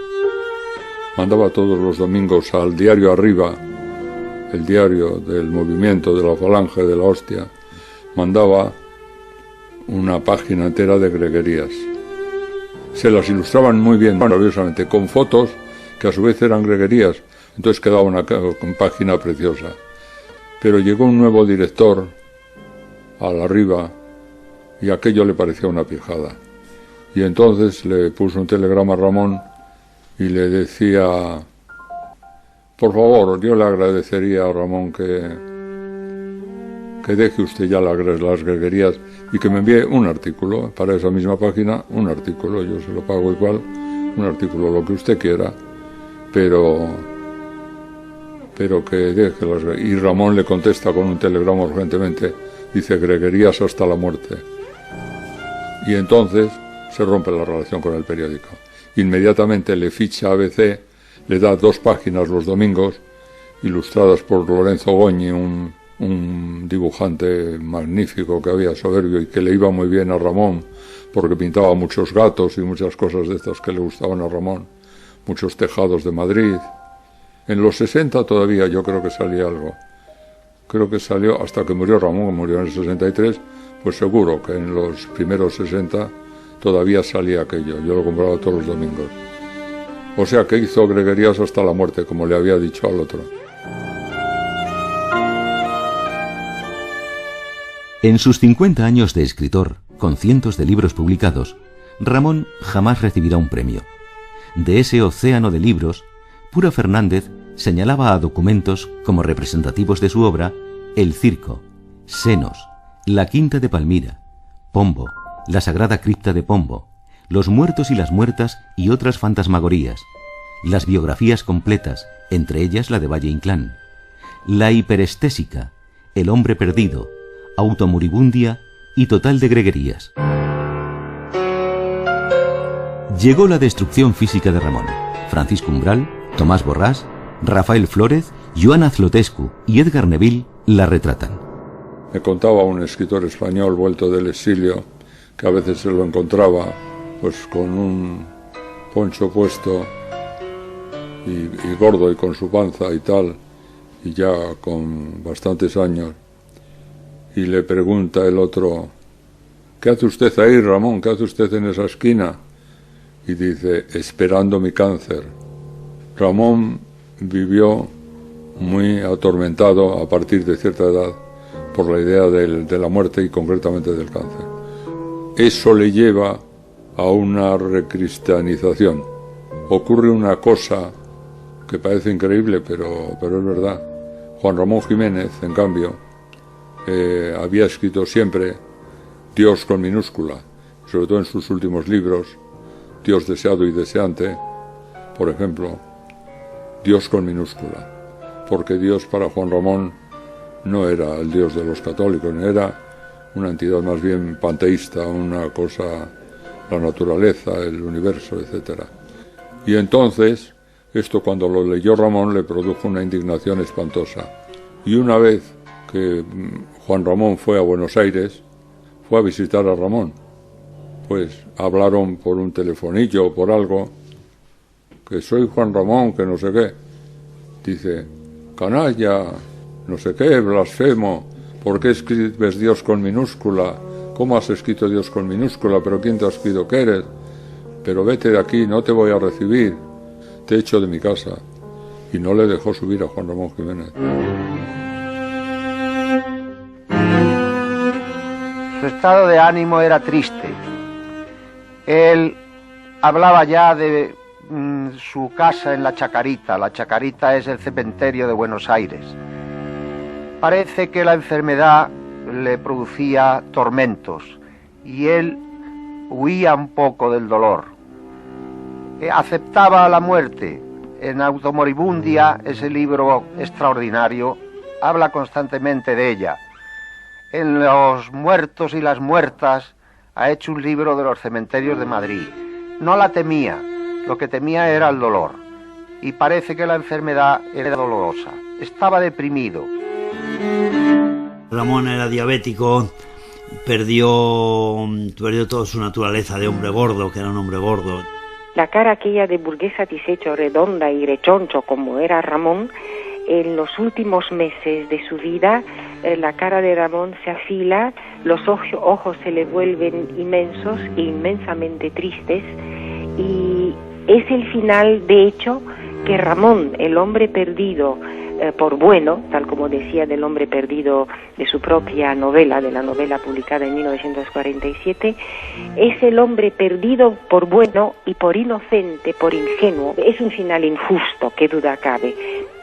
S4: Mandaba todos los domingos al diario Arriba, el diario del movimiento de la Falange de la Hostia, mandaba una página entera de greguerías. Se las ilustraban muy bien, maravillosamente, con fotos que a su vez eran greguerías, entonces quedaba una página preciosa. Pero llegó un nuevo director al Arriba y aquello le parecía una pijada. Y entonces le puso un telegrama a Ramón y le decía, por favor, yo le agradecería a Ramón que deje usted ya las greguerías y que me envíe un artículo para esa misma página, un artículo, yo se lo pago igual, un artículo, lo que usted quiera, pero que deje las greguerías. Y Ramón le contesta con un telegrama urgentemente, dice, greguerías hasta la muerte. Y entonces se rompe la relación con el periódico. Inmediatamente le ficha a ABC, le da 2 páginas los domingos, ilustradas por Lorenzo Goñi, un dibujante magnífico que había, soberbio, y que le iba muy bien a Ramón, porque pintaba muchos gatos y muchas cosas de estas que le gustaban a Ramón, muchos tejados de Madrid. En los 60 todavía yo creo que salía algo. Creo que salió hasta que murió Ramón, que murió en el 63, pues seguro que en los primeros 60 todavía salía aquello. Yo lo compraba todos los domingos. O sea que hizo greguerías hasta la muerte, como le había dicho al otro.
S2: En sus 50 años de escritor, con cientos de libros publicados, Ramón jamás recibirá un premio. De ese océano de libros, Pura Fernández señalaba a documentos como representativos de su obra El Circo, Senos, La Quinta de Palmira, Pombo, La Sagrada Cripta de Pombo, Los Muertos y las Muertas y otras fantasmagorías, las biografías completas, entre ellas la de Valle Inclán, La Hiperestésica, El Hombre Perdido, Automoribundia y Total de Greguerías. Llegó la destrucción física de Ramón. Francisco Umbral, Tomás Borrás, Rafael Flórez, Joana Zlotescu y Edgar Neville la retratan.
S4: Me contaba un escritor español vuelto del exilio que a veces se lo encontraba pues con un poncho puesto y gordo y con su panza y tal, y ya con bastantes años, y le pregunta el otro: ¿qué hace usted ahí, Ramón? ¿Qué hace usted en esa esquina? Y dice: esperando mi cáncer. Ramón vivió muy atormentado a partir de cierta edad por la idea de la muerte y concretamente del cáncer. Eso le lleva a una recristianización. Ocurre una cosa que parece increíble, pero es verdad. Juan Ramón Jiménez, en cambio, había escrito siempre Dios con minúscula, sobre todo en sus últimos libros, Dios deseado y deseante, por ejemplo, Dios con minúscula, porque Dios para Juan Ramón no era el Dios de los católicos, era una entidad más bien panteísta, una cosa, la naturaleza, el universo, etc. Y entonces, esto cuando lo leyó Ramón le produjo una indignación espantosa. Y una vez que Juan Ramón fue a Buenos Aires, fue a visitar a Ramón. Pues hablaron por un telefonillo o por algo, que soy Juan Ramón, que no sé qué. Dice: canalla, no sé qué, blasfemo, ¿por qué escribes Dios con minúscula? ¿Cómo has escrito Dios con minúscula? ¿Pero quién te ha escrito que eres? Pero vete de aquí, no te voy a recibir, te echo de mi casa. Y no le dejó subir a Juan Ramón Jiménez.
S9: Su estado de ánimo era triste. Él hablaba ya de su casa en La Chacarita. La Chacarita es el cementerio de Buenos Aires. Parece que la enfermedad le producía tormentos y él huía un poco del dolor. Aceptaba la muerte. En Automoribundia, ese libro extraordinario, habla constantemente de ella. En Los Muertos y las Muertas ha hecho un libro de los cementerios de Madrid. No la temía, lo que temía era el dolor. Y parece que la enfermedad era dolorosa. Estaba deprimido.
S8: Ramón era diabético, perdió toda su naturaleza de hombre gordo, que era un hombre gordo.
S6: La cara aquella de burgués satisfecho, redonda y rechoncho como era Ramón, en los últimos meses de su vida, la cara de Ramón se afila, los ojos se le vuelven inmensos e inmensamente tristes, y es el final, de hecho, que Ramón, el hombre perdido por bueno, tal como decía del hombre perdido de su propia novela, de la novela publicada en 1947, es el hombre perdido por bueno y por inocente, por ingenuo. Es un final injusto, qué duda cabe,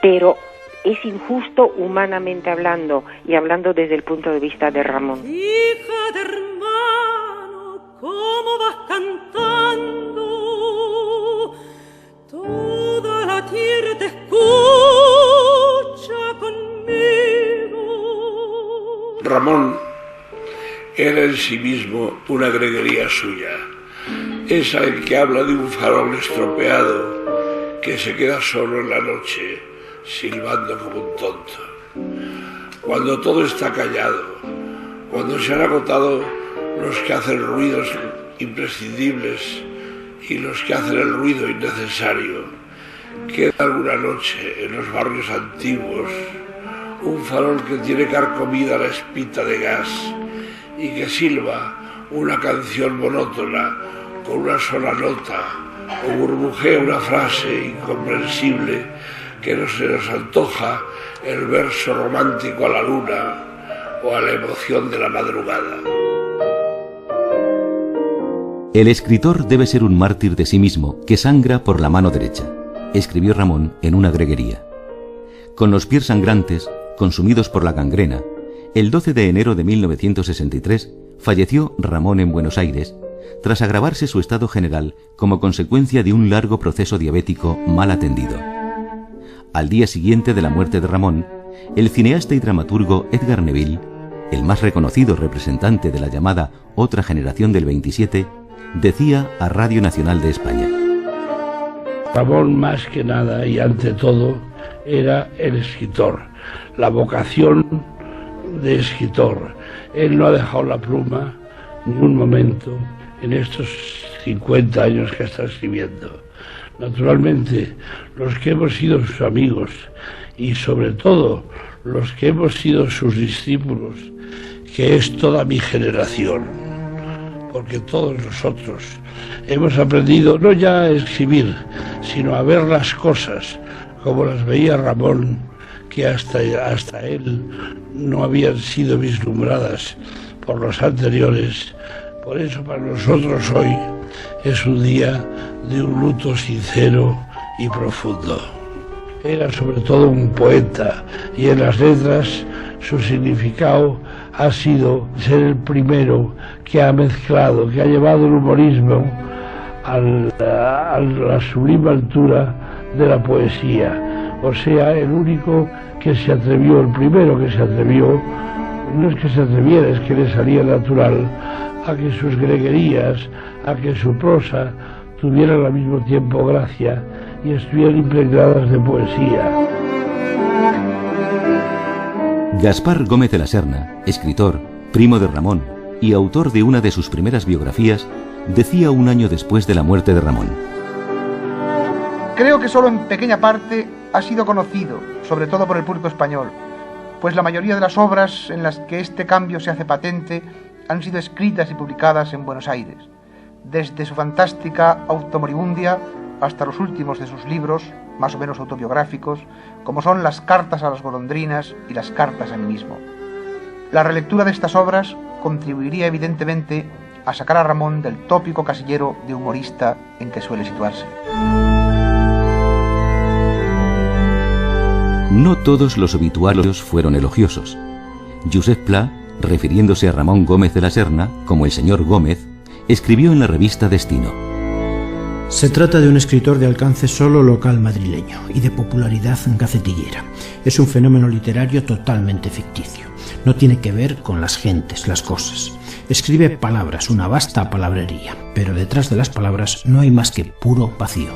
S6: pero es injusto humanamente hablando y hablando desde el punto de vista de Ramón.
S15: Hija de hermano, ¿cómo vas cantando? Toda la tierra te escucha conmigo.
S3: Ramón era en sí mismo una greguería suya, esa en que habla de un farol estropeado que se queda solo en la noche, silbando como un tonto. Cuando todo está callado, cuando se han agotado los que hacen ruidos imprescindibles y los que hacen el ruido innecesario, queda alguna noche en los barrios antiguos un farol que tiene carcomida la espita de gas y que silba una canción monótona con una sola nota o burbujea una frase incomprensible que no se nos antoja el verso romántico a la luna, o a la emoción de la madrugada.
S2: El escritor debe ser un mártir de sí mismo, que sangra por la mano derecha, escribió Ramón en una greguería. Con los pies sangrantes, consumidos por la gangrena, el 12 de enero de 1963 falleció Ramón en Buenos Aires, tras agravarse su estado general como consecuencia de un largo proceso diabético mal atendido. Al día siguiente de la muerte de Ramón, el cineasta y dramaturgo Edgar Neville, el más reconocido representante de la llamada otra generación del 27, decía a Radio Nacional de España:
S3: Ramón, más que nada y ante todo, era el escritor, la vocación de escritor. Él no ha dejado la pluma ni un momento en estos 50 años que está escribiendo. Naturalmente, los que hemos sido sus amigos y sobre todo los que hemos sido sus discípulos, que es toda mi generación, porque todos nosotros hemos aprendido no ya a escribir, sino a ver las cosas como las veía Ramón, que hasta él no habían sido vislumbradas por los anteriores. Por eso para nosotros hoy es un día de un luto sincero y profundo. Era sobre todo un poeta y en las letras su significado ha sido ser el primero que ha mezclado, que ha llevado el humorismo a la sublime altura de la poesía. O sea, el único que se atrevió, el primero que se atrevió, no es que se atreviera, es que le salía natural a que sus greguerías, a que su prosa tuvieran al mismo tiempo gracia y estuvieran impregnadas de poesía.
S2: Gaspar Gómez de la Serna, escritor, primo de Ramón y autor de una de sus primeras biografías, decía un año después de la muerte de Ramón:
S17: creo que solo en pequeña parte ha sido conocido, sobre todo por el público español, pues la mayoría de las obras en las que este cambio se hace patente han sido escritas y publicadas en Buenos Aires, desde su fantástica Automoribundia hasta los últimos de sus libros, más o menos autobiográficos, como son Las cartas a las golondrinas y Las cartas a mí mismo. La relectura de estas obras contribuiría evidentemente a sacar a Ramón del tópico casillero de humorista en que suele situarse.
S2: No todos los obituarios fueron elogiosos. Josep Pla, refiriéndose a Ramón Gómez de la Serna como el señor Gómez, escribió en la revista Destino:
S18: se trata de un escritor de alcance solo local madrileño y de popularidad gacetillera. Es un fenómeno literario totalmente ficticio. No tiene que ver con las gentes, las cosas. Escribe palabras, una vasta palabrería, pero detrás de las palabras no hay más que puro vacío.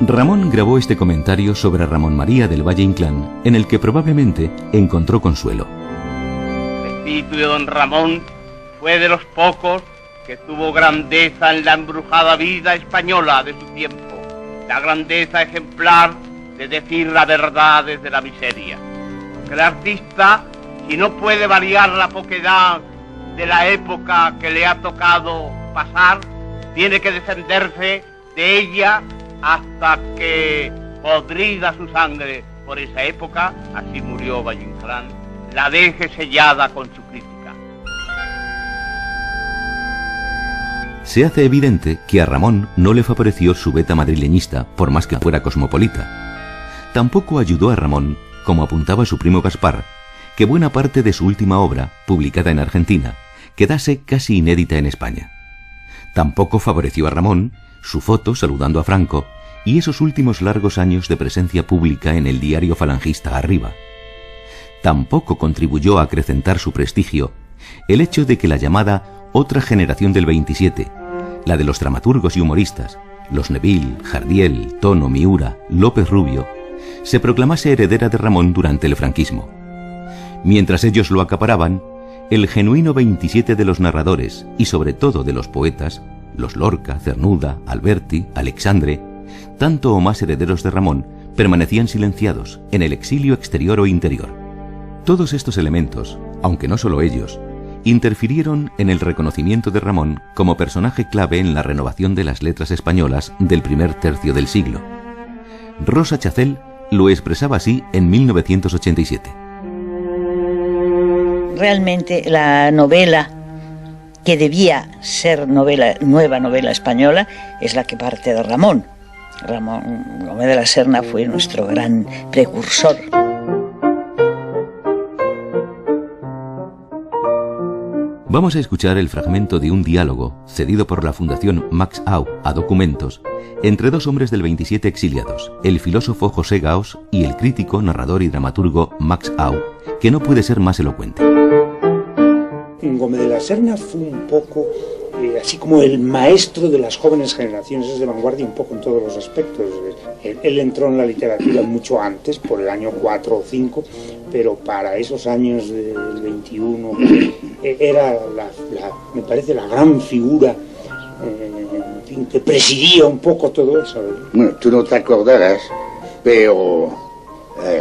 S2: Ramón grabó este comentario sobre Ramón María del Valle Inclán, en el que probablemente encontró consuelo.
S11: El espíritu de don Ramón fue de los pocos que tuvo grandeza en la embrujada vida española de su tiempo, la grandeza ejemplar de decir la verdad desde la miseria. Porque el artista, si no puede variar la poquedad de la época que le ha tocado pasar, tiene que defenderse de ella hasta que, podrida su sangre por esa época, así murió Valle Inclán, la deje sellada con su crítica.
S2: Se hace evidente que a Ramón no le favoreció su beta madrileñista, por más que fuera cosmopolita. Tampoco ayudó a Ramón, como apuntaba su primo Gaspar, que buena parte de su última obra, publicada en Argentina, quedase casi inédita en España. Tampoco favoreció a Ramón su foto saludando a Franco y esos últimos largos años de presencia pública en el diario falangista Arriba. Tampoco contribuyó a acrecentar su prestigio el hecho de que la llamada otra generación del 27, la de los dramaturgos y humoristas, los Neville, Jardiel, Tono, Miura, López Rubio, se proclamase heredera de Ramón durante el franquismo. Mientras ellos lo acaparaban, el genuino 27 de los narradores y sobre todo de los poetas, los Lorca, Cernuda, Alberti, Alexandre, tanto o más herederos de Ramón, permanecían silenciados en el exilio exterior o interior. Todos estos elementos, aunque no solo ellos, interfirieron en el reconocimiento de Ramón como personaje clave en la renovación de las letras españolas del primer tercio del siglo. Rosa Chacel lo expresaba así en 1987.
S19: Realmente la novela que debía ser nueva novela española es la que parte de Ramón. Ramón Gómez de la Serna fue nuestro gran precursor.
S2: Vamos a escuchar el fragmento de un diálogo cedido por la Fundación Max Au a Documentos entre dos hombres del 27 exiliados, el filósofo José Gaos y el crítico, narrador y dramaturgo Max Au, que no puede ser más elocuente.
S20: Gómez de la Serna fue un poco así como el maestro de las jóvenes generaciones, es de vanguardia un poco en todos los aspectos. Él entró en la literatura mucho antes, por el año 4 o 5, pero para esos años del 21 era me parece la gran figura en fin, que presidía un poco todo eso.
S21: Bueno, tú no te acordarás, pero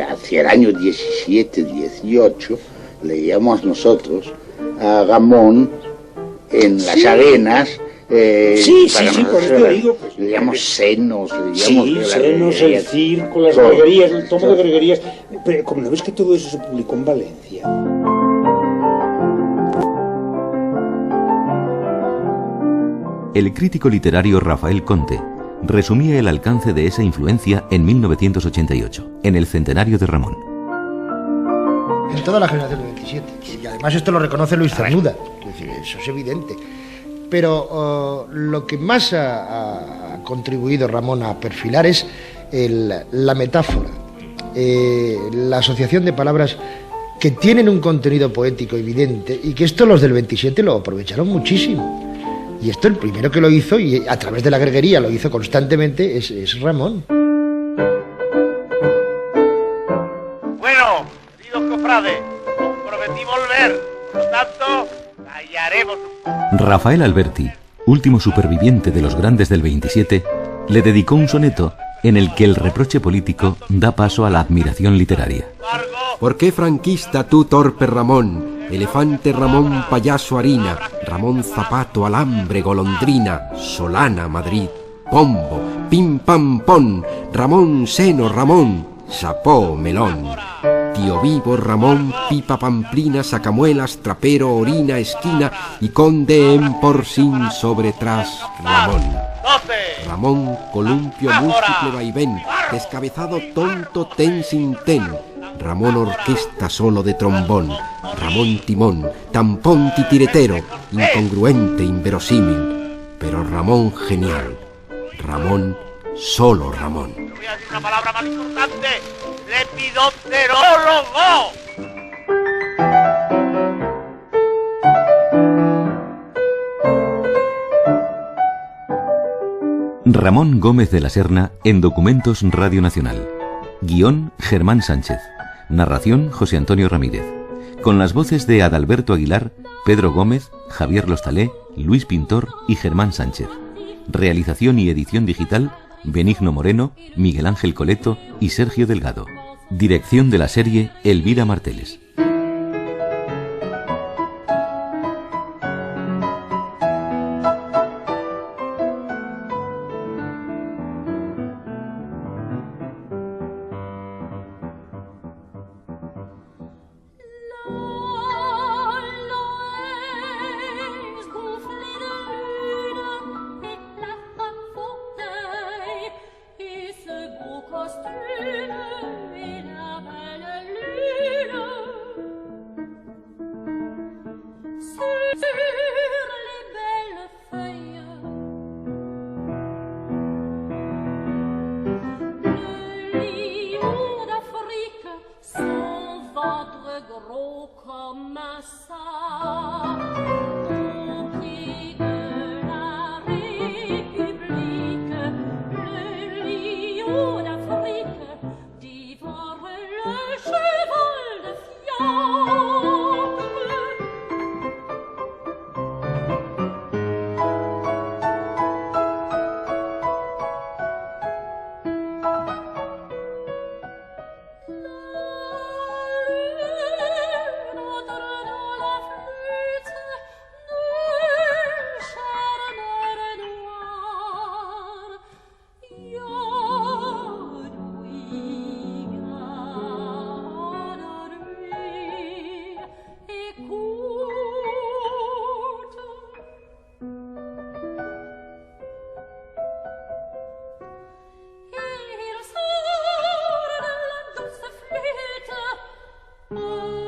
S21: hacia el año 17, 18 leíamos nosotros a Ramón en las arenas.
S20: Sí, por eso te digo. Pues,
S21: leíamos Senos,
S20: Senos, el Circo, las Greguerías, el tomo de Greguerías. Pero como no ves que todo eso se publicó en Valencia.
S2: El crítico literario Rafael Conte resumía el alcance de esa influencia en 1988, en el centenario de Ramón.
S13: En toda la generación del 27. Y además esto lo reconoce Luis Cernuda. Eso es evidente. Pero lo que más ha contribuido Ramón a perfilar es la metáfora, la asociación de palabras que tienen un contenido poético evidente y que esto los del 27 lo aprovecharon muchísimo. Y esto el primero que lo hizo, y a través de la greguería lo hizo constantemente, es Ramón.
S11: Bueno, queridos cofrades, os prometí volver, por lo tanto, callaremos.
S2: Rafael Alberti, último superviviente de los grandes del 27, le dedicó un soneto en el que el reproche político da paso a la admiración literaria.
S22: ¿Por qué franquista tú, torpe Ramón? Elefante Ramón, payaso harina, Ramón zapato, alambre, golondrina, Solana, Madrid, pombo, pim pam pon, Ramón seno, Ramón, sapó, melón. Tío vivo, Ramón, pipa pamplina, sacamuelas, trapero, orina, esquina y conde en porcín sobre tras, Ramón. Ramón, columpio, múltiple vaivén, descabezado, tonto, ten sin ten. Ramón orquesta solo de trombón, Ramón timón, tampón titiretero, incongruente, inverosímil, pero Ramón genial, Ramón, solo Ramón.
S11: Voy a decir una palabra más importante, lepidopterólogo.
S2: Ramón Gómez de la Serna en Documentos Radio Nacional. Guión Germán Sánchez. Narración José Antonio Ramírez. Con las voces de Adalberto Aguilar, Pedro Gómez, Javier Lostalé, Luis Pintor y Germán Sánchez. Realización y edición digital Benigno Moreno, Miguel Ángel Coleto y Sergio Delgado. Dirección de la serie Elvira Marteles.
S15: Oh